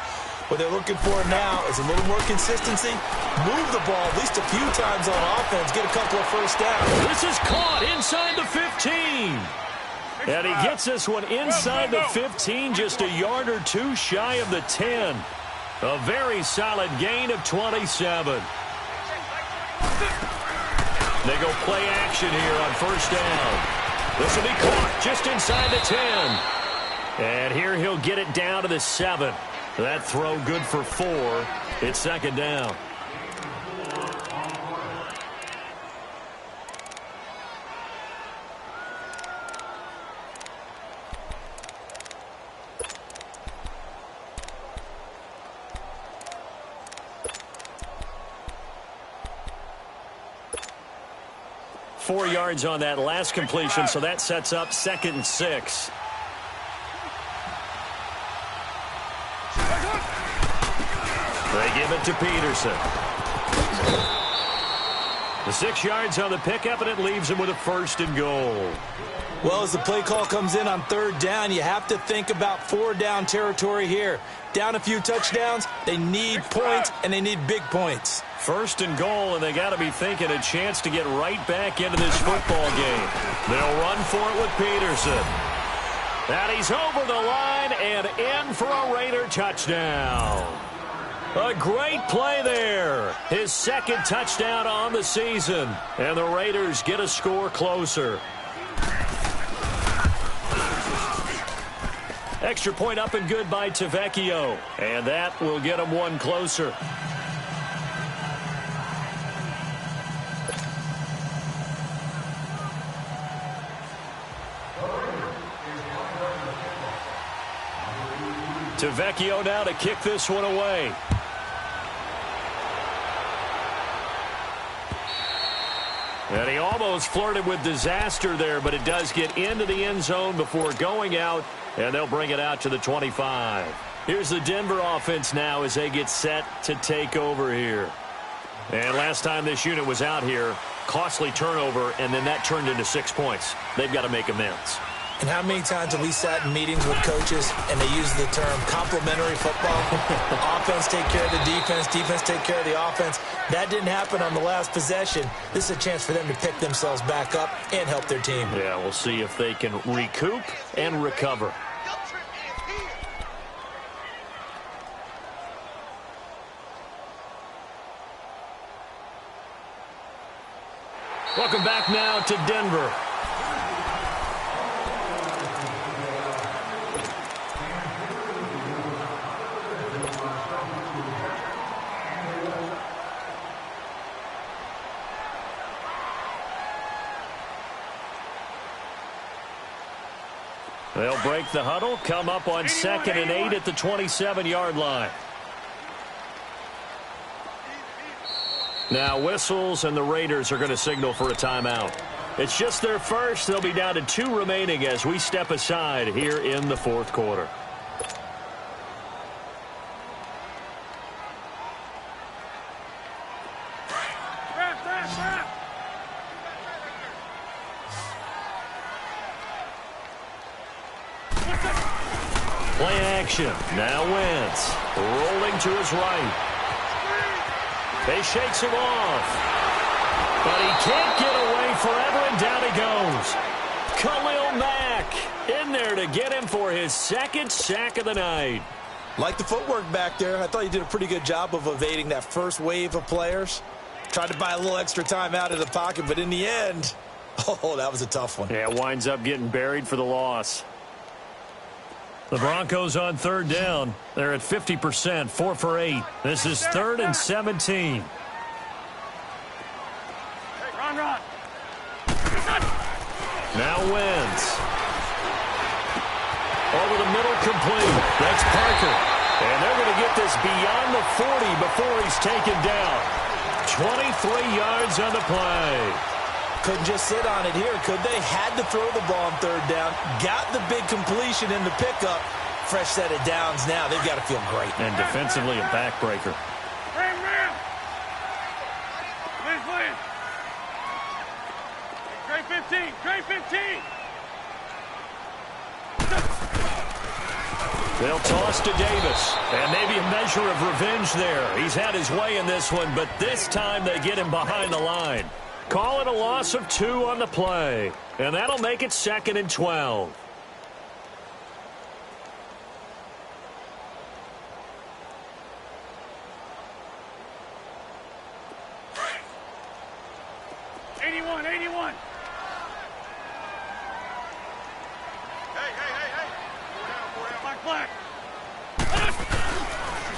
What they're looking for now is a little more consistency. Move the ball at least a few times on offense. Get a couple of first downs. This is caught inside the 15. And he gets this one inside the 15, just a yard or two shy of the 10. A very solid gain of 27. They go play action here on first down. This will be caught just inside the 10. And here he'll get it down to the 7. That throw good for 4. It's second down. Four yards on that last completion, so that sets up 2nd and 6. They give it to Peterson. The 6 yards on the pickup, and it leaves him with a first and goal. Well, as the play call comes in on third down, you have to think about 4-down territory here. Down a few touchdowns, they need points, and they need big points. First and goal, and they got to be thinking a chance to get right back into this football game. They'll run for it with Peterson. And he's over the line and in for a Raider touchdown. A great play there. His 2nd touchdown on the season. And the Raiders get a score closer. Extra point up and good by Tavecchio. And that will get him one closer. Tavecchio now to kick this one away. And he almost flirted with disaster there, but it does get into the end zone before going out, and they'll bring it out to the 25. Here's the Denver offense now as they get set to take over here. And last time this unit was out here, costly turnover, and then that turned into 6 points. They've got to make amends. And how many times have we sat in meetings with coaches and they use the term complementary football? Offense take care of the defense, defense take care of the offense. That didn't happen on the last possession. This is a chance for them to pick themselves back up and help their team. Yeah, we'll see if they can recoup and recover. Welcome back now to Denver. They'll break the huddle, come up on 2nd and 8 at the 27-yard line. Now whistles, and the Raiders are going to signal for a timeout. It's just their first. They'll be down to 2 remaining as we step aside here in the 4th quarter. Play action. Now Wentz rolling to his right. He shakes him off. But he can't get away forever, and down he goes. Khalil Mack in there to get him for his 2nd sack of the night. Like the footwork back there. I thought he did a pretty good job of evading that first wave of players. Tried to buy a little extra time out of the pocket, but in the end, oh, that was a tough one. Yeah, winds up getting buried for the loss. The Broncos on 3rd down. They're at 50%, 4 for 8. This is 3rd and 17. Run. Now Wentz. Over the middle, complete. That's Parker. And they're going to get this beyond the 40 before he's taken down. 23 yards on the play. Couldn't just sit on it here, could they? Had to throw the ball on 3rd down. Got the big completion in the pickup. Fresh set of downs now. They've got to feel great. And defensively, a backbreaker. Ram. Please. Trey 15. They'll toss to Davis. And maybe a measure of revenge there. He's had his way in this one, but this time they get him behind the line. Call it a loss of 2 on the play. And that'll make it 2nd and 12.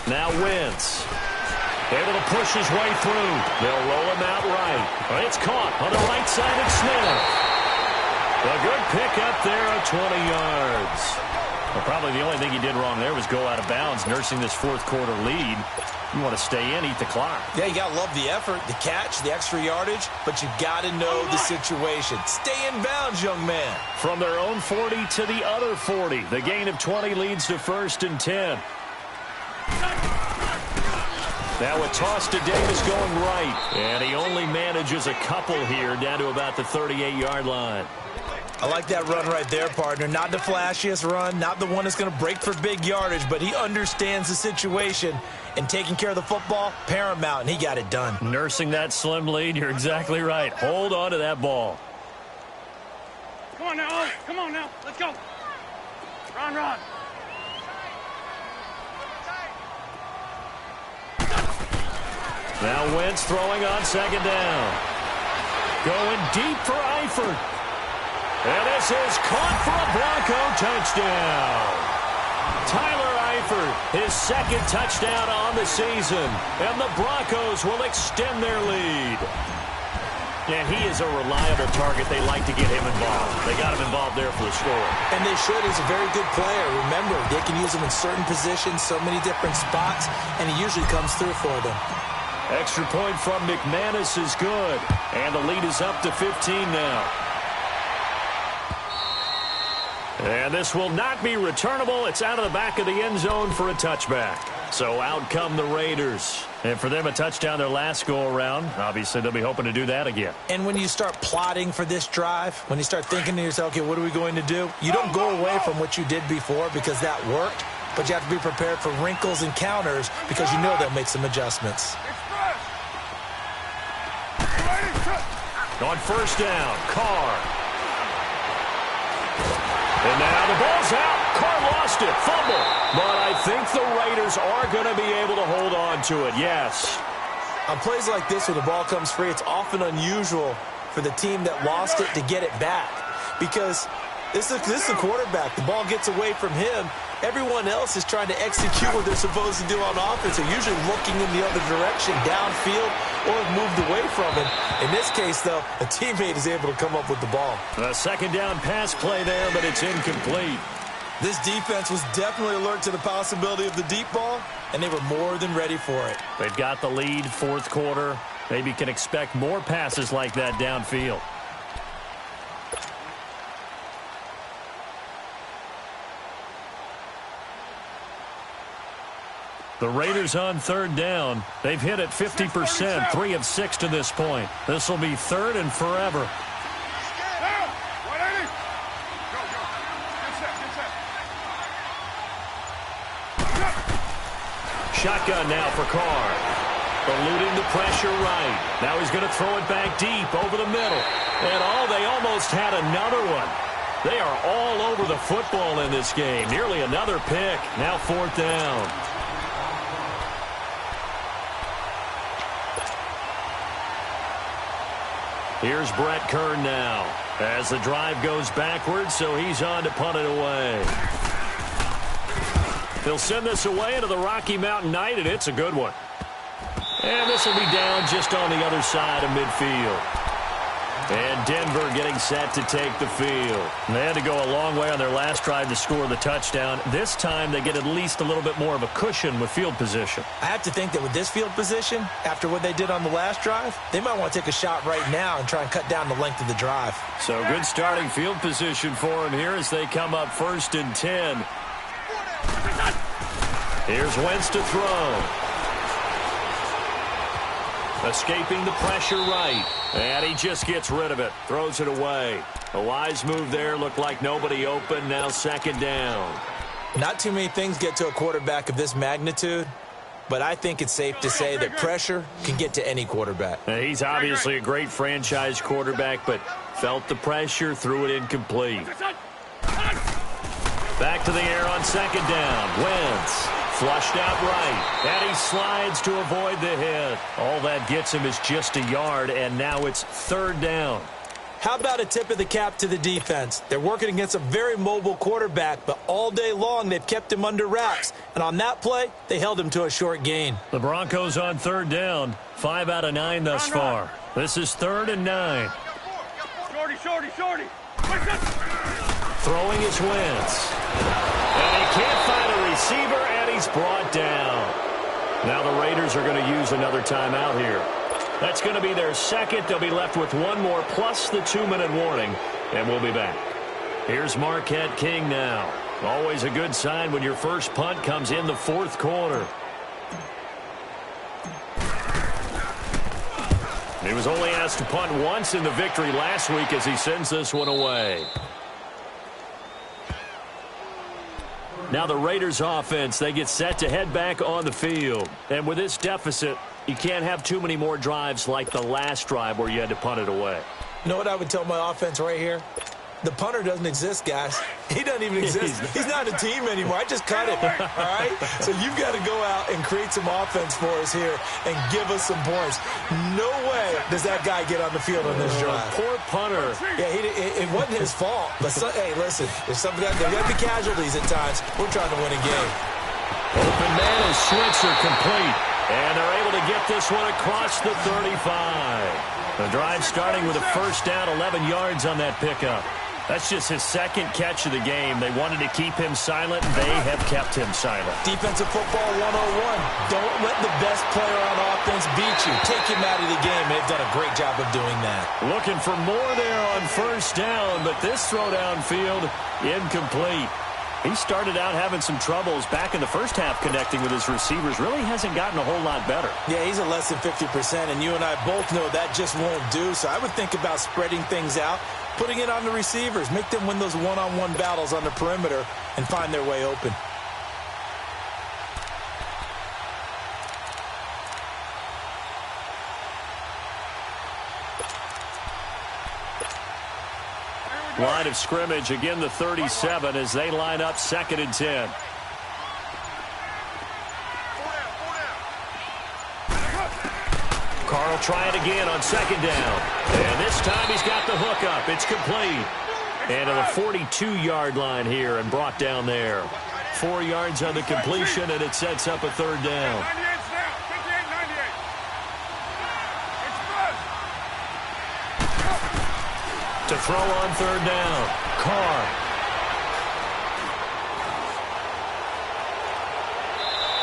Now Wentz. Able to push his way through. They'll roll him out right. It's caught on the right side of Smith. A good pick up there at 20 yards. Well, probably the only thing he did wrong there was go out of bounds, nursing this 4th quarter lead. You want to stay in, eat the clock. Yeah, you got to love the effort, the catch, the extra yardage, but you got to know the situation. Stay in bounds, young man. From their own 40 to the other 40. The gain of 20 leads to 1st and 10. Now a toss to Davis going right. And he only manages a couple here down to about the 38-yard line. I like that run right there, partner. Not the flashiest run, not the one that's going to break for big yardage, but he understands the situation, and taking care of the football, paramount, and he got it done. Nursing that slim lead, you're exactly right. Hold on to that ball. Come on now, come on now. Let's go. Run. Now Wentz throwing on 2nd down. Going deep for Eifert. And this is caught for a Bronco touchdown. Tyler Eifert, his second touchdown on the season. And the Broncos will extend their lead. And he is a reliable target. They like to get him involved. They got him involved there for the score. And they should. He's a very good player. Remember, they can use him in certain positions, so many different spots, and he usually comes through for them. Extra point from McManus is good. And the lead is up to 15 now. And this will not be returnable. It's out of the back of the end zone for a touchback. So out come the Raiders. And for them, a touchdown their last go-around. Obviously, they'll be hoping to do that again. And when you start plotting for this drive, when you start thinking to yourself, okay, what are we going to do? You don't go away from what you did before because that worked, but you have to be prepared for wrinkles and counters because you know they'll make some adjustments. On first down, Carr. And now the ball's out. Carr lost it. Fumble. But I think the Raiders are going to be able to hold on to it. Yes. On plays like this where the ball comes free, it's often unusual for the team that lost it to get it back. Because this is the quarterback. The ball gets away from him. Everyone else is trying to execute what they're supposed to do on offense. They're usually looking in the other direction, downfield, or have moved away from it. In this case, though, a teammate is able to come up with the ball. A second down pass play there, but it's incomplete. This defense was definitely alert to the possibility of the deep ball, and they were more than ready for it. They've got the lead, fourth quarter. Maybe can expect more passes like that downfield. The Raiders on third down. They've hit it 50%, 3 of 6 to this point. This will be third and forever. Shotgun now for Carr. Eluding the pressure right. Now he's going to throw it back deep over the middle. And they almost had another one. They are all over the football in this game. Nearly another pick. Now fourth down. Here's Brett Kern now as the drive goes backwards, so he's on to punt it away. They'll send this away into the Rocky Mountain Night, and it's a good one. And this will be down just on the other side of midfield. And Denver getting set to take the field. They had to go a long way on their last drive to score the touchdown. This time they get at least a little bit more of a cushion with field position. I have to think that with this field position, after what they did on the last drive, they might want to take a shot right now and try and cut down the length of the drive. So good starting field position for them here as they come up 1st and 10. Here's Wentz to throw. Escaping the pressure right. And he just gets rid of it. Throws it away. A wise move there. Looked like nobody open. Now second down. Not too many things get to a quarterback of this magnitude, but I think it's safe to say that pressure can get to any quarterback. He's obviously a great franchise quarterback, but felt the pressure, threw it incomplete. Back to the air on second down. Wentz. Flushed out right, and he slides to avoid the hit. All that gets him is just a yard, and now it's third down. How about a tip of the cap to the defense? They're working against a very mobile quarterback, but all day long they've kept him under wraps. And on that play, they held him to a short gain. The Broncos on third down, 5 out of 9 thus far. This is 3rd and 9. Shorty. Throwing is Wentz. And he can't find a receiver, and he's brought down. Now the Raiders are going to use another timeout here. That's going to be their second. They'll be left with one more plus the 2-minute warning, and we'll be back. Here's Marquette King now. Always a good sign when your first punt comes in the fourth quarter. He was only asked to punt once in the victory last week as he sends this one away. Now the Raiders offense, they get set to head back on the field. And with this deficit, you can't have too many more drives like the last drive where you had to punt it away. You know what I would tell my offense right here? The punter doesn't exist, guys. He doesn't even exist. He's not a team anymore. I just cut him, all right? So you've got to go out and create some offense for us here and give us some points. No way does that guy get on the field on this drive. Poor punter. Yeah, it wasn't his fault. But, hey, listen, there's got to be casualties at times. We're trying to win a game. Open man is Switzer complete. And they're able to get this one across the 35. The drive starting with a first down, 11 yards on that pickup. That's just his second catch of the game. They wanted to keep him silent, and they have kept him silent. Defensive football 101. Don't let the best player on offense beat you. Take him out of the game. They've done a great job of doing that. Looking for more there on first down, but this throw downfield, incomplete. He started out having some troubles back in the first half connecting with his receivers. Really hasn't gotten a whole lot better. Yeah, he's at less than 50%, and you and I both know that just won't do. So I would think about spreading things out, putting it on the receivers, make them win those one-on-one battles on the perimeter and find their way open. Line of scrimmage, again the 37 as they line up 2nd and 10. Carl try it again on 2nd down. And this time he's got the hook up. It's complete. And to the 42-yard line here and brought down there. 4 yards on the completion, and it sets up a 3rd down. To throw on 3rd down. Carr.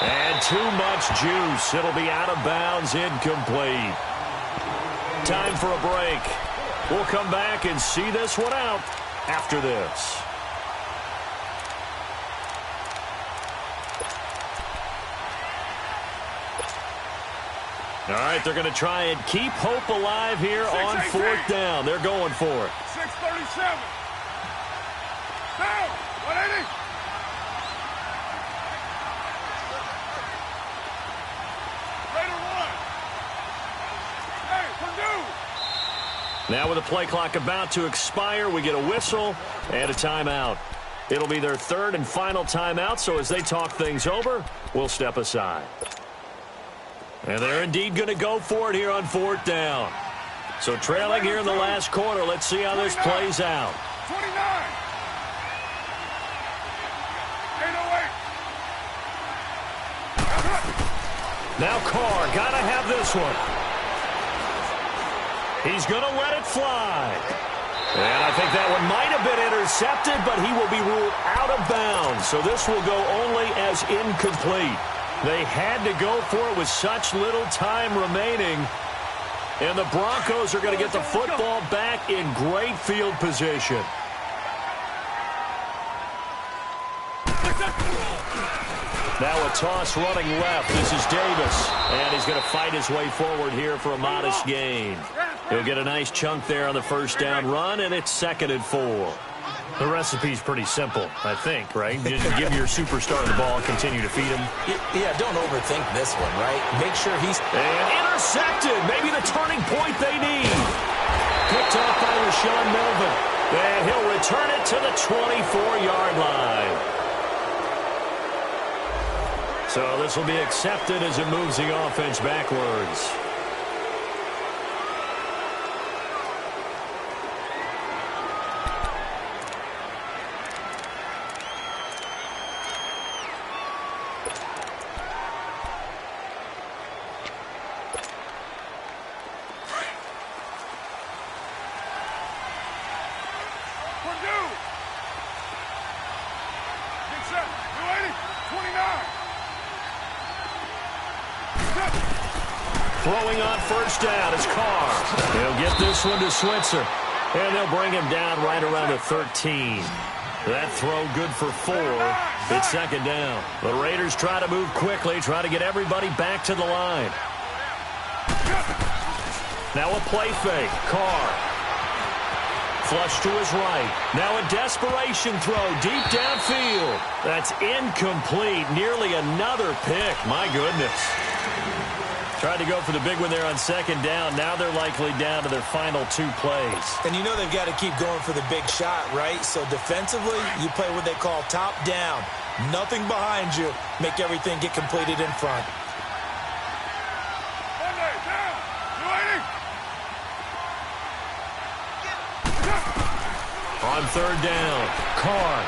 And too much juice. It'll be out of bounds, incomplete. Time for a break. We'll come back and see this one out after this. All right, they're going to try and keep hope alive here on 4th down. They're going for it. 6:37. Down. 180. Now with the play clock about to expire, we get a whistle and a timeout. It'll be their 3rd and final timeout, so as they talk things over, we'll step aside. And they're indeed going to go for it here on 4th down. So trailing here in the last quarter, let's see how this plays out. 29. 808. Now Carr, got to have this one. He's going to let it fly. And I think that one might have been intercepted, but he will be ruled out of bounds. So this will go only as incomplete. They had to go for it with such little time remaining. And the Broncos are going to get the football back in great field position. Now a toss running left. This is Davis. And he's going to fight his way forward here for a modest gain. He'll get a nice chunk there on the first down run, and it's 2nd and 4. The recipe's pretty simple, I think, right? Just give your superstar the ball, continue to feed him. Yeah, don't overthink this one, right? Make sure he's... And intercepted! Maybe the turning point they need. Picked off by Rashawn Melvin. And he'll return it to the 24-yard line. So this will be accepted as it moves the offense backwards. Throwing on first down is Carr. He'll get this one to Switzer. And they'll bring him down right around the 13. That throw good for 4. It's 2nd down. The Raiders try to move quickly, try to get everybody back to the line. Now a play fake. Carr. Flush to his right. Now a desperation throw deep downfield. That's incomplete. Nearly another pick. My goodness. Tried to go for the big one there on second down. Now they're likely down to their final 2 plays. And you know they've got to keep going for the big shot, right? So defensively, you play what they call top down. Nothing behind you. Make everything get completed in front. On third down, Carr.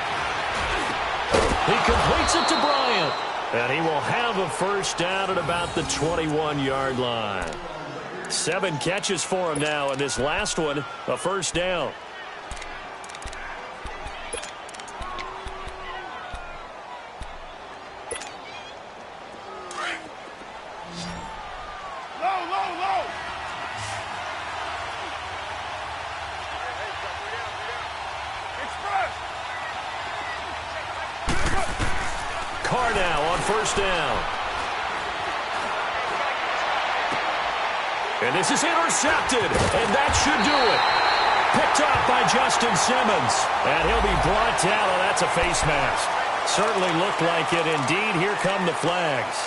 He completes it to Bryant. And he will have a first down at about the 21-yard line. 7 catches for him now, and this last one, a first down. Carr now on first down. And this is intercepted, and that should do it. Picked off by Justin Simmons. And he'll be brought down, and that's a face mask. Certainly looked like it. Indeed, here come the flags.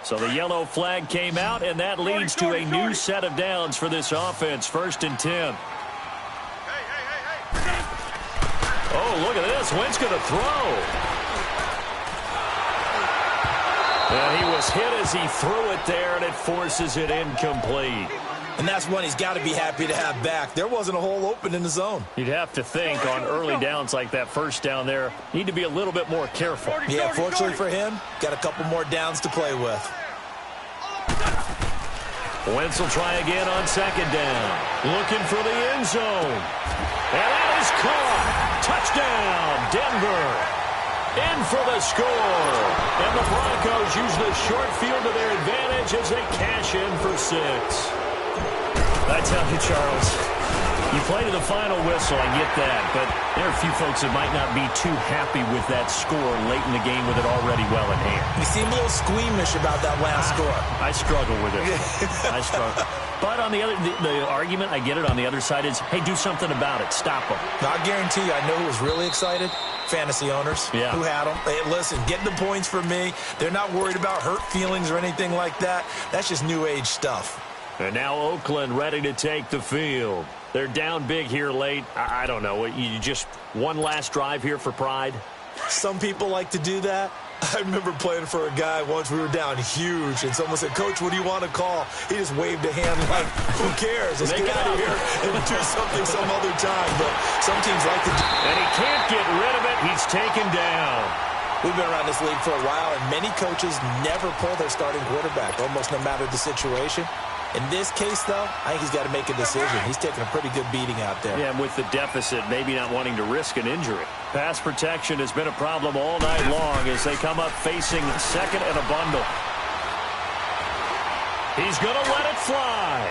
So the yellow flag came out, and that leads to a new set of downs for this offense. 1st and 10. Oh, look at this. Wentz going to throw. And he was hit as he threw it there, and it forces it incomplete. And that's one he's got to be happy to have back. There wasn't a hole open in the zone. You'd have to think on early downs like that first down there, need to be a little bit more careful. Yeah, fortunately for him, got a couple more downs to play with. Wentz will try again on second down. Looking for the end zone. And that is caught. Touchdown, Denver. In for the score. And the Broncos use the short field to their advantage as they cash in for 6. I tell you, Charles, you play to the final whistle, I get that, but there are a few folks that might not be too happy with that score late in the game with it already well in hand. You seem a little squeamish about that last score. I struggle with it. I struggle. But on the argument, I get it, on the other side is, hey, do something about it. Stop them. I guarantee you, I know who was really excited. Fantasy owners who had them. Hey, listen, get the points for me. They're not worried about hurt feelings or anything like that. That's just new age stuff. And now Oakland ready to take the field. They're down big here late. I don't know. You just one last drive here for pride? Some people like to do that. I remember playing for a guy once. We were down huge, and someone said, "Coach, what do you want to call?" He just waved a hand like, who cares? Let's get out of here and do something some other time. But some teams like to do. And he can't get rid of it. He's taken down. We've been around this league for a while, and many coaches never pull their starting quarterback, almost no matter the situation. In this case, though, I think he's got to make a decision. He's taking a pretty good beating out there. Yeah, and with the deficit, maybe not wanting to risk an injury. Pass protection has been a problem all night long as they come up facing second and a bundle. He's going to let it fly.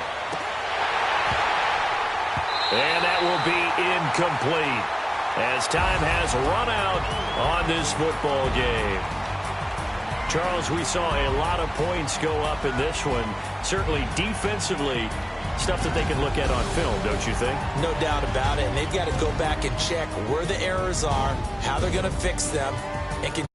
And that will be incomplete as time has run out on this football game. Charles, we saw a lot of points go up in this one. Certainly defensively, stuff that they can look at on film, don't you think? No doubt about it. And they've got to go back and check where the errors are, how they're going to fix them, and